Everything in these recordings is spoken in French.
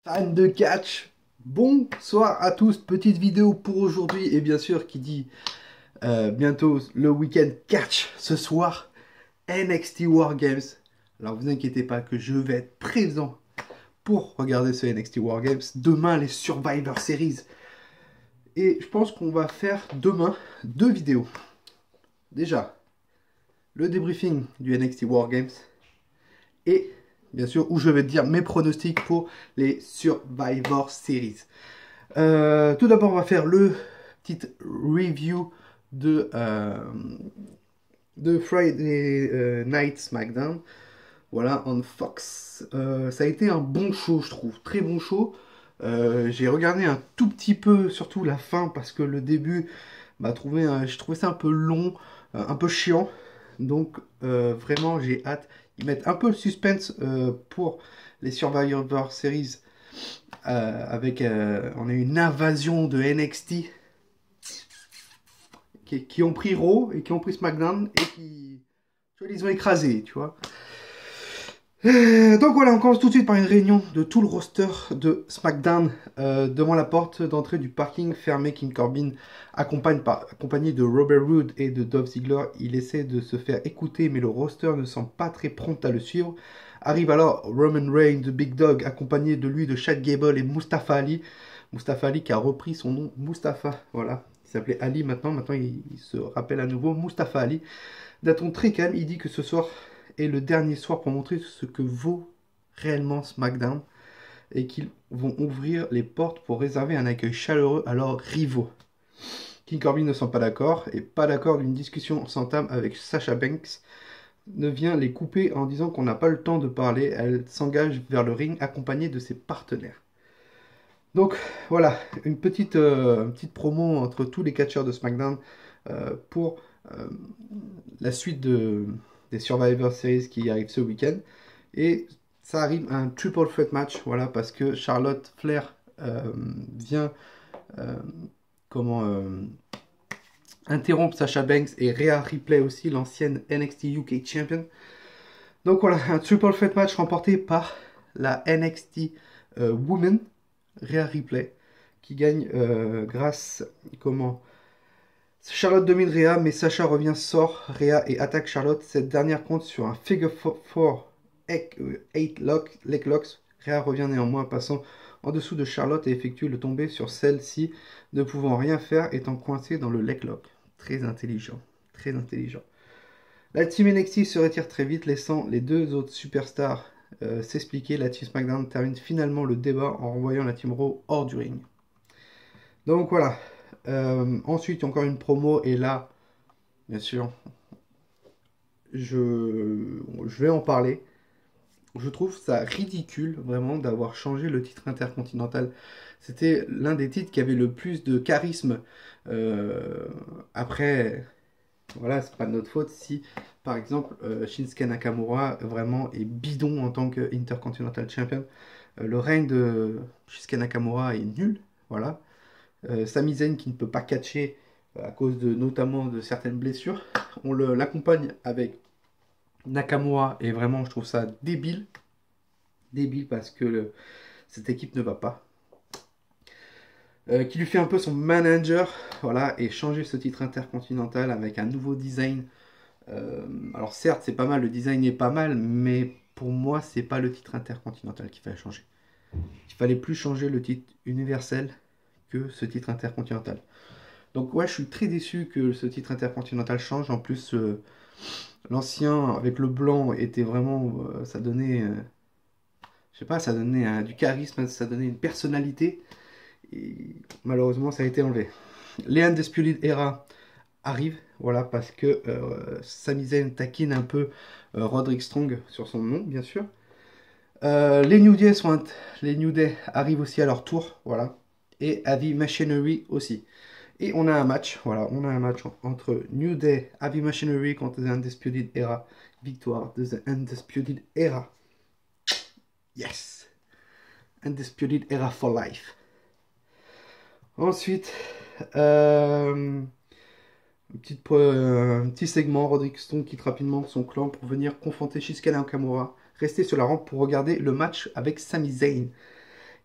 Fan de catch, bonsoir à tous, petite vidéo pour aujourd'hui et bien sûr qui dit bientôt le week-end catch ce soir, NXT War Games. Alors vous inquiétez pas que je vais être présent pour regarder ce NXT War Games. Demain les Survivor Series et je pense qu'on va faire demain deux vidéos. Déjà le débriefing du NXT War Games et bien sûr où je vais te dire mes pronostics pour les Survivor Series. Tout d'abord, on va faire le petit review de Friday Night SmackDown. Voilà, on Fox. Ça a été un bon show, je trouve. Très bon show. J'ai regardé un tout petit peu, surtout la fin, parce que le début, je trouvais ça un peu long, un peu chiant. Donc, vraiment, j'ai hâte. Ils mettent un peu le suspense pour les Survivor Series on a eu une invasion de NXT qui ont pris Raw et qui ont pris SmackDown et qui ils ont écrasé, tu vois. Donc voilà, on commence tout de suite par une réunion de tout le roster de SmackDown devant la porte d'entrée du parking fermé. King Corbin accompagné de Robert Roode et de Dolph Ziggler. Il essaie de se faire écouter mais le roster ne semble pas très prompt à le suivre. Arrive alors Roman Reigns, de Big Dog, accompagné de lui de Chad Gable et Mustafa Ali. Mustafa Ali qui a repris son nom Mustafa, voilà. Il s'appelait Ali maintenant il se rappelle à nouveau Mustafa Ali. D'un ton très calme, il dit que ce soir est le dernier soir pour montrer ce que vaut réellement SmackDown et qu'ils vont ouvrir les portes pour réserver un accueil chaleureux à leurs rivaux. King Corbin ne sont pas d'accord et pas d'accord d'une discussion s'entame avec Sasha Banks ne vient les couper en disant qu'on n'a pas le temps de parler. Elle s'engage vers le ring accompagnée de ses partenaires. Donc voilà, une petite promo entre tous les catcheurs de SmackDown pour la suite des Survivor Series qui arrivent ce week-end. Et ça arrive à un triple threat match, voilà, parce que Charlotte Flair vient interrompre Sasha Banks et Rhea Ripley aussi, l'ancienne NXT UK Champion. Donc voilà, un triple threat match remporté par la NXT Woman, Rhea Ripley, qui gagne grâce, Charlotte domine Rhea, mais Sasha revient, sort Rhea et attaque Charlotte. Cette dernière compte sur un figure 4 8 leg locks. Rhea revient néanmoins passant en dessous de Charlotte et effectue le tombé sur celle-ci, ne pouvant rien faire étant coincée dans le leg lock. Très intelligent, très intelligent. La team NXT se retire très vite, laissant les deux autres superstars s'expliquer. La team SmackDown termine finalement le débat en renvoyant la team Raw hors du ring. Donc voilà. Ensuite, encore une promo, et là, bien sûr, je vais en parler. Je trouve ça ridicule, vraiment, d'avoir changé le titre intercontinental. C'était l'un des titres qui avait le plus de charisme. Après, voilà, c'est pas de notre faute si, par exemple, Shinsuke Nakamura vraiment est bidon en tant que Intercontinental Champion. Le règne de Shinsuke Nakamura est nul, voilà. Sami Zayn qui ne peut pas catcher à cause notamment de certaines blessures. On l'accompagne avec Nakamura et vraiment je trouve ça débile. Débile parce que cette équipe ne va pas. Qui lui fait un peu son manager, voilà, et changer ce titre intercontinental avec un nouveau design. Alors certes c'est pas mal, le design est pas mal, mais pour moi c'est pas le titre intercontinental qu'il fallait changer. Il fallait plus changer le titre universel que ce titre intercontinental. Donc ouais, je suis très déçu que ce titre intercontinental change. En plus, l'ancien avec le blanc était vraiment, ça donnait, je sais pas, ça donnait du charisme, ça donnait une personnalité. Et malheureusement, ça a été enlevé. Les Undisputed Era arrivent, voilà, parce que Sami Zayn taquine un peu Roderick Strong sur son nom, bien sûr. Les New Day arrivent aussi à leur tour, voilà. Et Heavy Machinery aussi. Et on a un match, voilà, on a un match entre New Day, Heavy Machinery contre The Undisputed Era. Victoire de The Undisputed Era. Yes! Undisputed Era for life. Ensuite, un petit segment, Roderick Strong quitte rapidement son clan pour venir confronter Shinsuke Nakamura. Rester sur la rampe pour regarder le match avec Sami Zayn.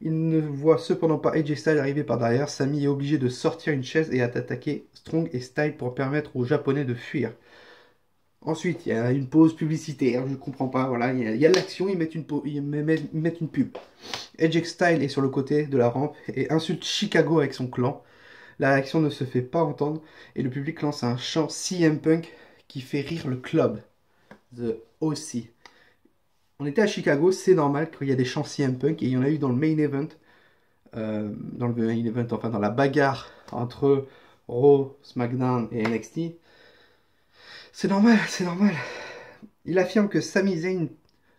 Il ne voit cependant pas AJ Styles arriver par derrière. Sami est obligé de sortir une chaise et d'attaquer Strong et Styles pour permettre aux Japonais de fuir. Ensuite, il y a une pause publicitaire, je ne comprends pas, voilà, il y a l'action, ils mettent une pub. AJ Styles est sur le côté de la rampe et insulte Chicago avec son clan. La réaction ne se fait pas entendre et le public lance un chant CM Punk qui fait rire le club. The OC. On était à Chicago, c'est normal qu'il y a des chants CM Punk et il y en a eu dans le main event. Enfin dans la bagarre entre Raw, SmackDown et NXT. C'est normal, c'est normal. Il affirme que Sami Zayn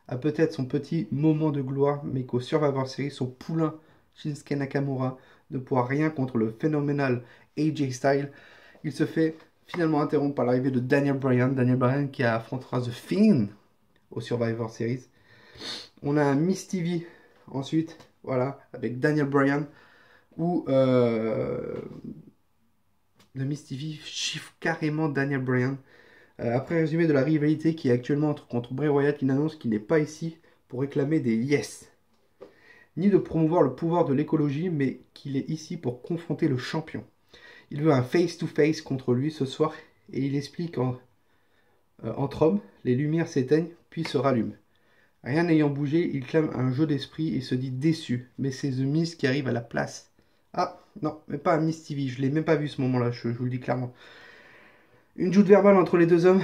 a peut-être son petit moment de gloire, mais qu'au Survivor Series, son poulain Shinsuke Nakamura ne pourra rien contre le phénoménal AJ Styles. Il se fait finalement interrompre par l'arrivée de Daniel Bryan. Daniel Bryan qui affrontera The Fiend au Survivor Series. On a un Miss TV ensuite, voilà, avec Daniel Bryan, où le Miss TV chiffre carrément Daniel Bryan. Après résumé de la rivalité qui est actuellement contre Bray Wyatt, il annonce qu'il n'est pas ici pour réclamer des yes, ni de promouvoir le pouvoir de l'écologie, mais qu'il est ici pour confronter le champion. Il veut un face-to-face contre lui ce soir, et il explique entre hommes, les lumières s'éteignent, puis se rallument. Rien n'ayant bougé, il clame un jeu d'esprit et se dit déçu, mais c'est The Miz qui arrive à la place. Ah, non, mais pas un Miz TV, je l'ai même pas vu ce moment-là, je vous le dis clairement. Une joute verbale entre les deux hommes.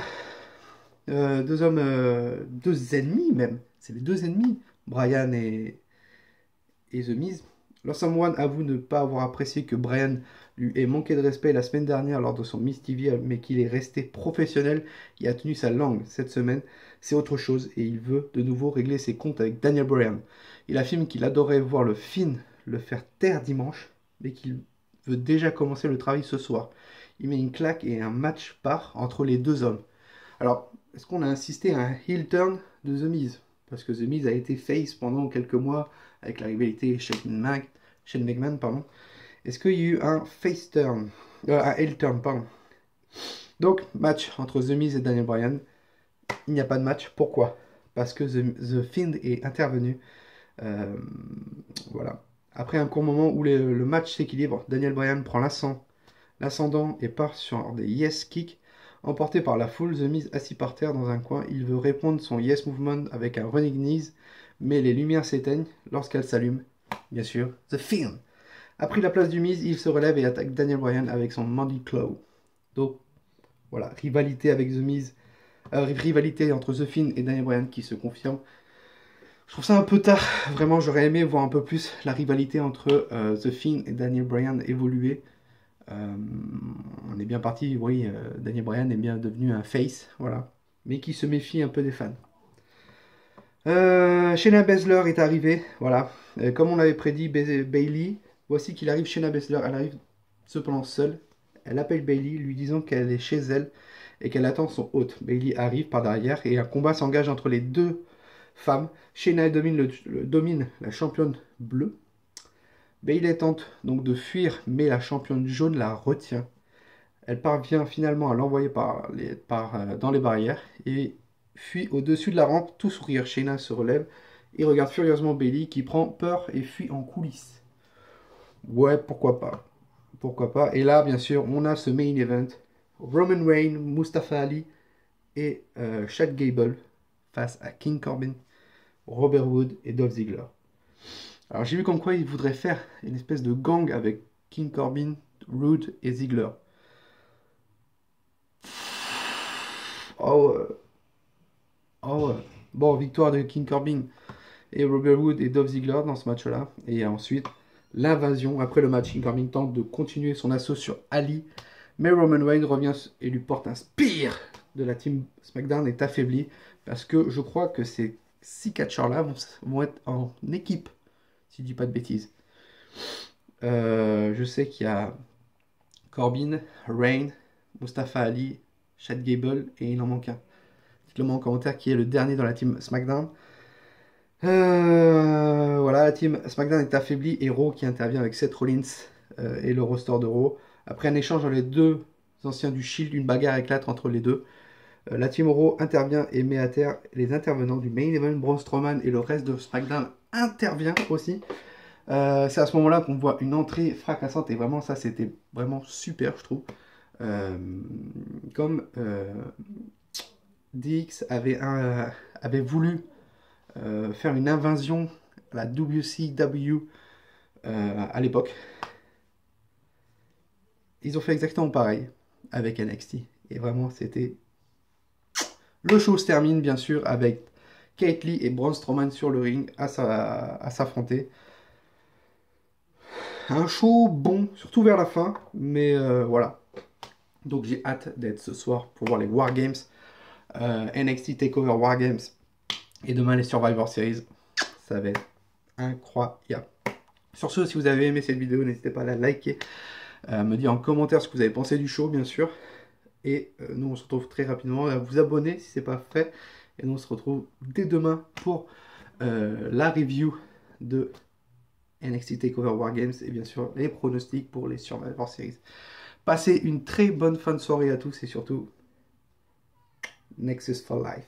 Deux ennemis même. C'est les deux ennemis. Bryan et The Miz. L'Awesome One avoue ne pas avoir apprécié que Bryan lui ait manqué de respect la semaine dernière lors de son Miz TV, mais qu'il est resté professionnel et a tenu sa langue cette semaine. C'est autre chose et il veut de nouveau régler ses comptes avec Daniel Bryan. Il affirme qu'il adorait voir le Fiend le faire taire dimanche, mais qu'il veut déjà commencer le travail ce soir. Il met une claque et un match part entre les deux hommes. Alors, est-ce qu'on a insisté à un heel turn de The Miz? Parce que The Miz a été face pendant quelques mois avec la rivalité Shane McMahon, pardon. Est-ce qu'il y a eu un face turn, un heel turn, pardon. Donc, match entre The Miz et Daniel Bryan. Il n'y a pas de match. Pourquoi? Parce que The Fiend est intervenu. Voilà. Après un court moment où le match s'équilibre, Daniel Bryan prend l'ascendant et part sur des yes kicks. Emporté par la foule, The Miz assis par terre dans un coin, il veut répondre son yes movement avec un running knees, mais les lumières s'éteignent lorsqu'elles s'allument. Bien sûr, The Fiend a pris la place du Miz, il se relève et attaque Daniel Bryan avec son Monday Claw. Donc voilà, rivalité avec The Miz, rivalité entre The Fiend et Daniel Bryan qui se confirme. Je trouve ça un peu tard, vraiment j'aurais aimé voir un peu plus la rivalité entre The Fiend et Daniel Bryan évoluer. On est bien parti, oui, Daniel Bryan est bien devenu un face, voilà, mais qui se méfie un peu des fans. Shayna Baszler est arrivée, voilà, comme on l'avait prédit, Bayley, voici qu'il arrive. Shayna Baszler, elle arrive cependant seule, elle appelle Bayley, lui disant qu'elle est chez elle et qu'elle attend son hôte. Bayley arrive par derrière et un combat s'engage entre les deux femmes. Shayna domine la championne bleue. Bayley tente donc de fuir, mais la championne jaune la retient. Elle parvient finalement à l'envoyer dans les barrières et fuit au-dessus de la rampe, tout sourire. Shayna se relève et regarde furieusement Bayley qui prend peur et fuit en coulisses. Ouais, pourquoi pas. Pourquoi pas. Et là, bien sûr, on a ce main event. Roman Reigns, Mustafa Ali et Chad Gable face à King Corbin, Robert Roode et Dolph Ziggler. Alors j'ai vu comme quoi il voudrait faire une espèce de gang avec King Corbin, Roode et Ziggler. Oh bon, victoire de King Corbin et Robert Roode et Dolph Ziggler dans ce match-là. Et ensuite, l'invasion. Après le match, King Corbin tente de continuer son assaut sur Ali. Mais Roman Reigns revient et lui porte un spear de la team SmackDown est affaibli. Parce que je crois que ces 6 catcheurs-là vont être en équipe. Si je dis pas de bêtises. Je sais qu'il y a Corbin, Reigns, Mustafa Ali, Chad Gable et il en manque un. Dites-le moi en commentaire qui est le dernier dans la team SmackDown. Voilà, la team SmackDown est affaiblie et Raw qui intervient avec Seth Rollins et le roster de Raw. Après un échange dans les deux anciens du Shield, une bagarre éclate entre les deux. La team Raw intervient et met à terre les intervenants du main event. Braun Strowman et le reste de SmackDown intervient aussi. C'est à ce moment-là qu'on voit une entrée fracassante et vraiment ça c'était vraiment super je trouve. Euh, comme DX avait voulu faire une invasion à la WCW à l'époque. Ils ont fait exactement pareil avec NXT. Et vraiment, c'était... Le show se termine, bien sûr, avec Keith Lee et Braun Strowman sur le ring à s'affronter. Un show bon, surtout vers la fin, mais voilà. Donc j'ai hâte d'être ce soir pour voir les War Games, NXT TakeOver War Games, et demain les Survivor Series. Ça va être incroyable. Sur ce, si vous avez aimé cette vidéo, n'hésitez pas à la liker, me dire en commentaire ce que vous avez pensé du show, bien sûr. Et nous, on se retrouve très rapidement. À vous abonner si ce n'est pas fait. Et nous, on se retrouve dès demain pour la review de NXT TakeOver War Games et bien sûr les pronostics pour les Survivor Series. Passez une très bonne fin de soirée à tous et surtout Nexus for Life.